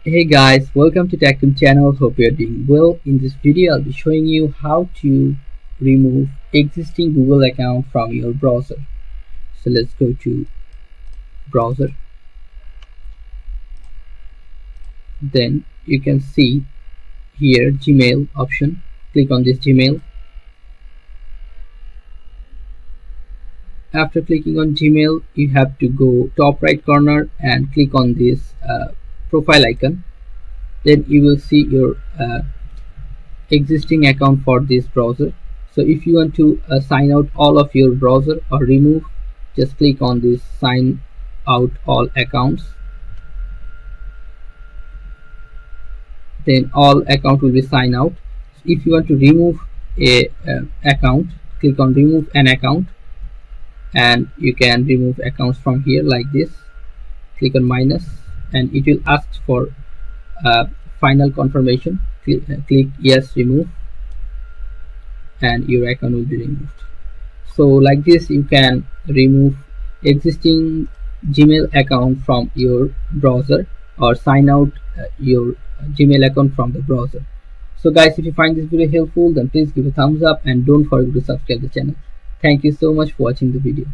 Hey guys, welcome to TechTeam channel. Hope you're doing well. In this video, I'll be showing you how to remove existing Google account from your browser. So let's go to browser. Then you can see here Gmail option. Click on this Gmail. After clicking on Gmail, you have to go top right corner and click on this profile icon. Then you will see your existing account for this browser. So if you want to sign out all of your browser or remove, just click on this sign out all accounts. Then all account will be signed out. If you want to remove a account, click on remove an account, and you can remove accounts from here like this. Click on minus and it will ask for final confirmation. Click yes, remove, and your account will be removed. So like this you can remove existing Gmail account from your browser or sign out your Gmail account from the browser. So guys, if you find this video helpful, then please give a thumbs up and don't forget to subscribe the channel. Thank you so much for watching the video.